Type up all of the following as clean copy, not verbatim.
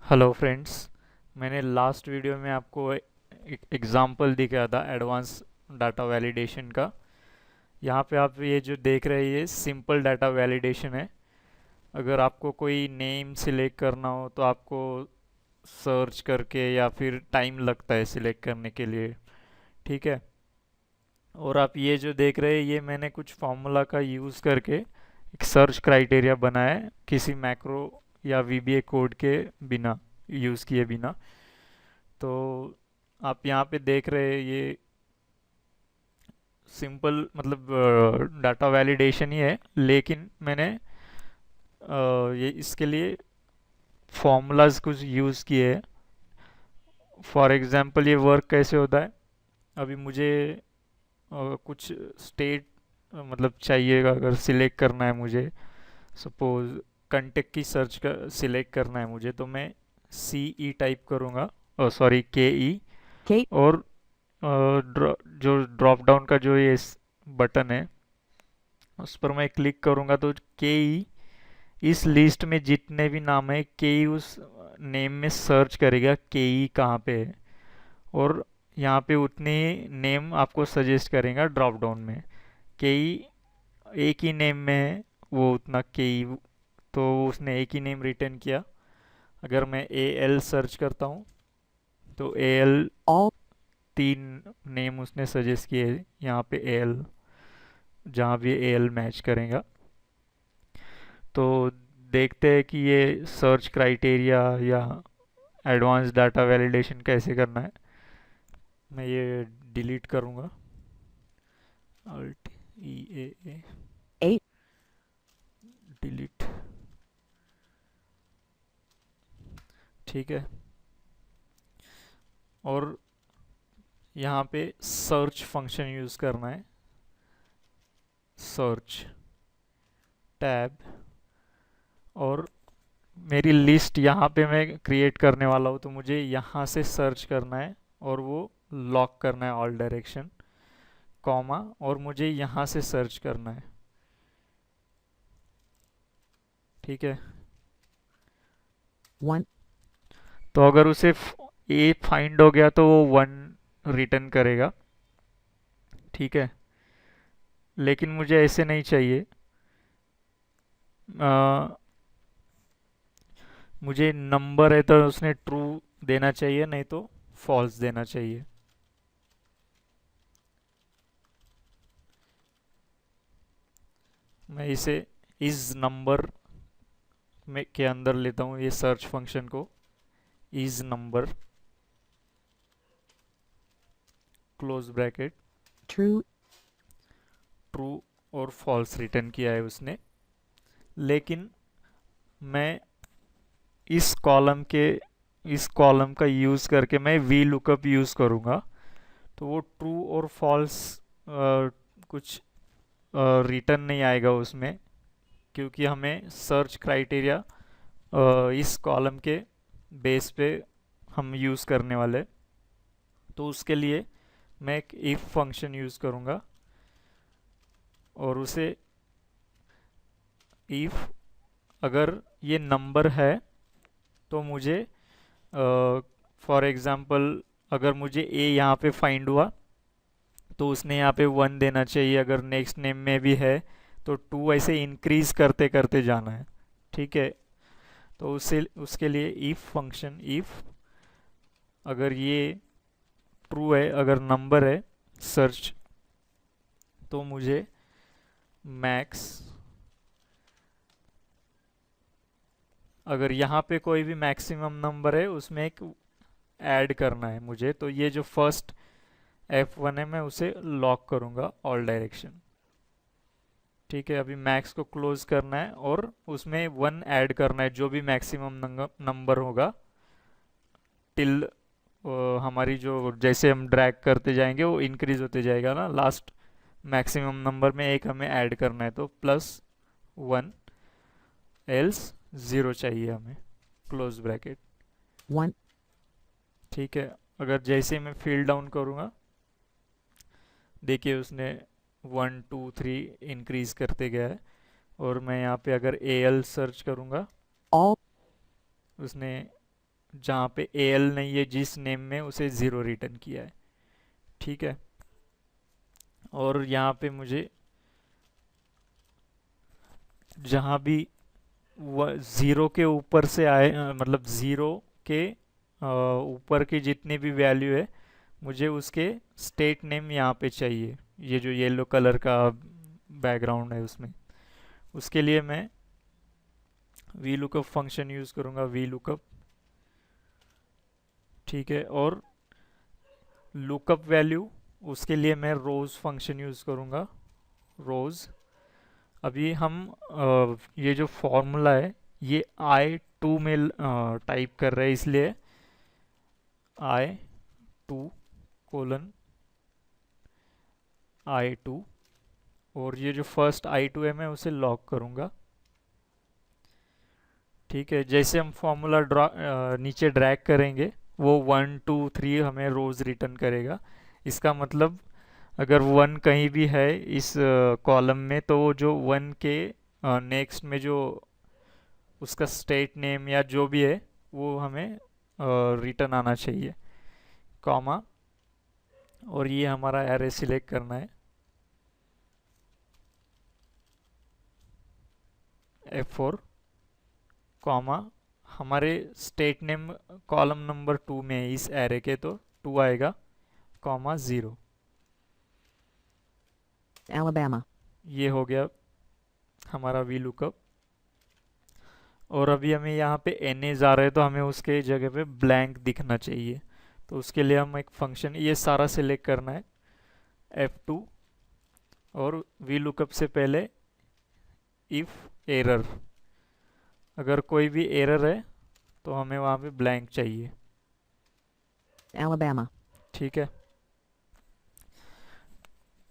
Hello friends. मैंने last video में आपको एक एग्जांपल दिखाया था एडवांस डाटा वैलिडेशन का। यहाँ पे आप ये जो देख रहे हैं ये सिंपल डाटा वैलिडेशन है। अगर आपको कोई नेम सिलेक्ट करना हो तो आपको सर्च करके या फिर टाइम लगता है सिलेक्ट करने के लिए। ठीक है। और आप ये जो देख रहे हैं ये मैंने कुछ फार्मूला का यूज़ करके एक सर्च क्राइटेरिया बनाया है, किसी मैक्रो या वीबीए कोड के बिना, यूज़ किए बिना। तो आप यहाँ पे देख रहे हैं ये सिंपल मतलब डाटा वैलिडेशन ही है, लेकिन मैंने ये इसके लिए फॉर्मूलाज कुछ यूज़ किए हैं। फॉर एग्जांपल ये वर्क कैसे होता है। अभी मुझे कुछ स्टेट मतलब चाहिएगा, अगर सिलेक्ट करना है मुझे, सपोज कंटेक्ट की सर्च का सिलेक्ट करना है मुझे, तो मैं सी ई टाइप करूँगा, सॉरी के ई। Kate, और जो ड्रॉप डाउन का जो ये बटन है उस पर मैं क्लिक करूंगा तो के ई इस लिस्ट में जितने भी नाम है के ई उस नेम में सर्च करेगा के ई कहाँ पे है। और यहाँ पे उतने ही नेम आपको सजेस्ट करेगा ड्रॉप डाउन में। के ई एक ही नेम में है, वो उतना के ई, तो उसने एक ही नेम रिटर्न किया। अगर मैं ए एल सर्च करता हूँ तो ए एल all, तीन नेम उसने सजेस्ट किए यहाँ पे ए एल, जहाँ भी ए एल मैच करेगा। तो देखते हैं कि ये सर्च क्राइटेरिया या एडवांस डाटा वैलिडेशन कैसे करना है। मैं ये डिलीट करूँगा, अल्ट ई ए eight, डिलीट। ठीक है। और यहाँ पे सर्च फंक्शन यूज़ करना है, सर्च टैब। और मेरी लिस्ट यहाँ पे मैं क्रिएट करने वाला हूँ, तो मुझे यहाँ से सर्च करना है और वो लॉक करना है ऑल डायरेक्शन, कॉमा, और मुझे यहाँ से सर्च करना है। ठीक है। one, तो अगर उसे ए फाइंड हो गया तो वो वन रिटर्न करेगा। ठीक है। लेकिन मुझे ऐसे नहीं चाहिए। अ, मुझे नंबर है तो उसने ट्रू देना चाहिए, नहीं तो फॉल्स देना चाहिए। मैं इसे इस नंबर में के अंदर लेता हूँ, ये सर्च फंक्शन को। Is number, close bracket, true, true और फॉल्स रिटर्न किया है उसने। लेकिन मैं इस कॉलम के इस कॉलम का यूज़ करके मैं वी लुकअप यूज़ करूँगा, तो वो ट्रू और फॉल्स कुछ रिटर्न नहीं आएगा उसमें, क्योंकि हमें सर्च क्राइटेरिया इस कॉलम के बेस पे हम यूज़ करने वाले। तो उसके लिए मैं एक इफ फंक्शन यूज़ करूँगा और उसे इफ अगर ये नंबर है तो मुझे फॉर एग्ज़ाम्पल अगर मुझे ए यहाँ पे फाइंड हुआ तो उसने यहाँ पे वन देना चाहिए। अगर नेक्स्ट नेम में भी है तो टू, ऐसे इंक्रीज करते करते जाना है। ठीक है। तो उसे उसके लिए इफ फंक्शन, इफ अगर ये ट्रू है, अगर नंबर है सर्च, तो मुझे मैक्स, अगर यहाँ पे कोई भी मैक्सिमम नंबर है उसमें एक ऐड करना है मुझे, तो ये जो फर्स्ट F1 है मैं उसे लॉक करूँगा ऑल डायरेक्शन। ठीक है। अभी मैक्स को क्लोज करना है और उसमें वन ऐड करना है, जो भी मैक्सिमम नंबर होगा टिल हमारी जो जैसे हम ड्रैग करते जाएंगे वो इंक्रीज होते जाएगा ना, लास्ट मैक्सिमम नंबर में एक हमें ऐड करना है, तो प्लस वन, एल्स ज़ीरो चाहिए हमें, क्लोज ब्रैकेट। one, ठीक है। अगर जैसे ही मैं फील डाउन करूँगा, देखिए उसने वन टू थ्री इंक्रीज करते गया है। और मैं यहाँ पे अगर ए एल सर्च करूँगा, all, उसने जहाँ पे AL नहीं है जिस नेम में, उसे 0 रिटर्न किया है। ठीक है, और यहाँ पे मुझे जहाँ भी 0 के ऊपर से आए, मतलब 0 के ऊपर की जितनी भी वैल्यू है, मुझे उसके स्टेट नेम यहाँ पे चाहिए। ये जो येलो कलर का बैकग्राउंड है उसमें, उसके लिए मैं VLOOKUP फंक्शन यूज़ करूँगा, VLOOKUP। ठीक है, और लुकअप वैल्यू, उसके लिए मैं रोज़ फंक्शन यूज़ करूँगा, रोज़। अभी हम ये जो फॉर्मूला है ये I2 में टाइप कर रहे हैं, इसलिए I2 कोलन I2, और ये जो फर्स्ट I2 है मैं उसे लॉक करूँगा। ठीक है, जैसे हम फॉर्मूला नीचे ड्रैग करेंगे वो 1 2 3 हमें रोज़ रिटर्न करेगा। इसका मतलब अगर 1 कहीं भी है इस कॉलम में, तो वो जो 1 के नेक्स्ट में जो उसका स्टेट नेम या जो भी है वो हमें रिटर्न आना चाहिए, कॉमा। और ये हमारा एरे सिलेक्ट करना है, F4, कॉमा। हमारे स्टेट नेम कॉलम नंबर 2 में है इस एरे के, तो 2 आएगा, कॉमा 0। Alabama. ये हो गया हमारा VLOOKUP। और अभी हमें यहाँ पे NAs आ रहे हैं, तो हमें उसके जगह पे ब्लैंक दिखना चाहिए। तो उसके लिए हम एक फंक्शन, ये सारा सिलेक्ट करना है, F2, और VLOOKUP से पहले इफ एरर, अगर कोई भी एरर है तो हमें वहाँ पे ब्लैंक चाहिए। Alabama. ठीक है,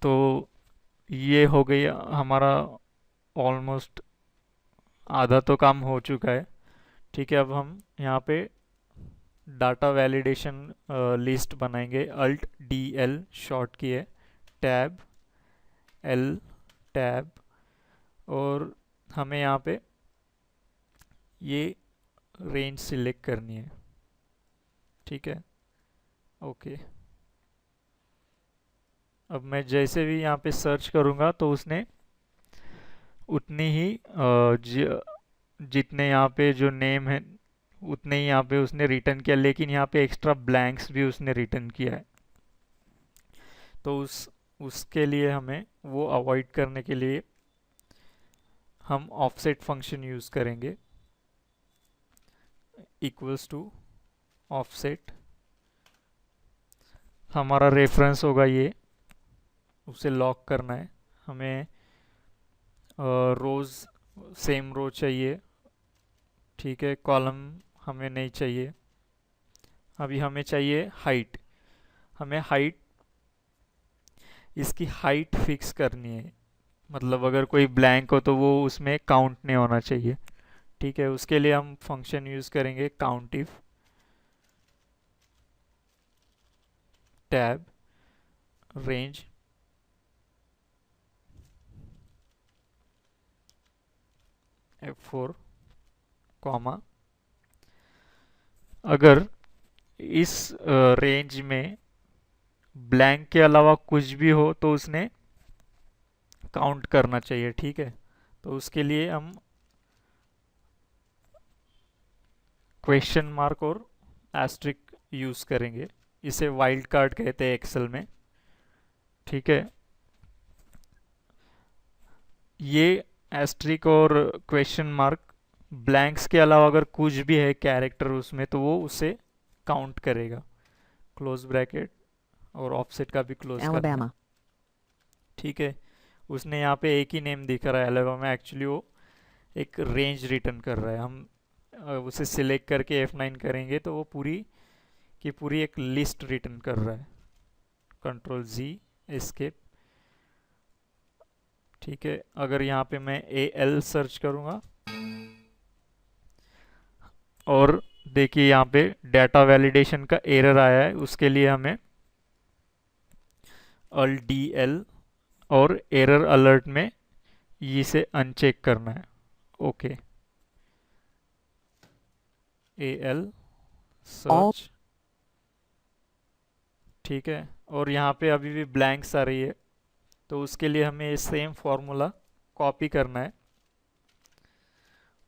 तो ये हो गई हमारा, ऑलमोस्ट आधा तो काम हो चुका है। ठीक है, अब हम यहाँ पे डाटा वैलिडेशन लिस्ट बनाएंगे, अल्ट DL शॉर्ट की है, टैब L, टैब, और हमें यहाँ पे ये रेंज सिलेक्ट करनी है। ठीक है, ओके। अब मैं जैसे भी यहाँ पे सर्च करूँगा तो उसने उतनी ही जितने यहाँ पे जो नेम है उतने ही यहाँ पे उसने रिटर्न किया, लेकिन यहाँ पे एक्स्ट्रा ब्लैंक्स भी उसने रिटर्न किया है। तो उसके लिए हमें वो अवॉइड करने के लिए हम ऑफसेट फंक्शन यूज़ करेंगे, इक्वल्स टू ऑफसेट। हमारा रेफरेंस होगा ये, उसे लॉक करना है हमें। रोज़ सेम रो चाहिए, ठीक है, कॉलम हमें नहीं चाहिए। अभी हमें चाहिए हाइट, हमें हाइट, इसकी हाइट फिक्स करनी है, मतलब अगर कोई ब्लैंक हो तो वो उसमें काउंट नहीं होना चाहिए। ठीक है, उसके लिए हम फंक्शन यूज़ करेंगे काउंटिफ, टैब रेंज, F4, कॉमा। अगर इस रेंज में ब्लैंक के अलावा कुछ भी हो तो उसने काउंट करना चाहिए। ठीक है, तो उसके लिए हम क्वेश्चन मार्क और एस्ट्रिक यूज़ करेंगे, इसे वाइल्ड कार्ड कहते हैं एक्सेल में। ठीक है, ये एस्ट्रिक और क्वेश्चन मार्क, ब्लैंक्स के अलावा अगर कुछ भी है कैरेक्टर उसमें तो वो उसे काउंट करेगा, क्लोज ब्रैकेट, और ऑफसेट का भी क्लोज करना है। Alabama. ठीक है, उसने यहाँ पे एक ही नेम दिख रहा है अलाबामा, एक्चुअली वो एक रेंज रिटर्न कर रहा है। हम उसे सिलेक्ट करके F9 करेंगे तो वो पूरी की पूरी एक लिस्ट रिटर्न कर रहा है, कंट्रोल Z, एस्केप। ठीक है, अगर यहाँ पे मैं AL सर्च करूँगा और देखिए यहाँ पे डाटा वैलिडेशन का एरर आया है, उसके लिए हमें अल्ट DL और एरर अलर्ट में इसे अनचेक करना है। ओके, AL सर्च, ठीक है। और यहाँ पे अभी भी ब्लैंक्स आ रही है, तो उसके लिए हमें ये सेम फॉर्मूला कॉपी करना है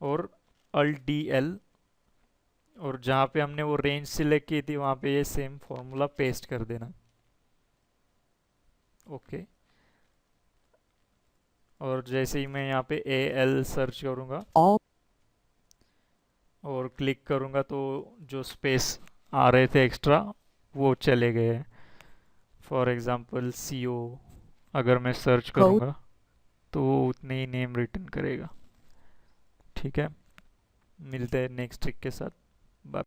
और Alt डी एल, और जहाँ पे हमने वो रेंज सिलेक्ट की थी वहाँ पे ये सेम फॉर्मूला पेस्ट कर देना। ओके, और जैसे ही मैं यहाँ पे ए एल सर्च करूँगा Alt और क्लिक करूँगा तो जो स्पेस आ रहे थे एक्स्ट्रा वो चले गए हैं। फॉर एग्ज़ाम्पल सी ओ अगर मैं सर्च code करूँगा तो वो उतने ही नेम रिटर्न करेगा। ठीक है, मिलते हैं नेक्स्ट ट्रिक के साथ। बाय।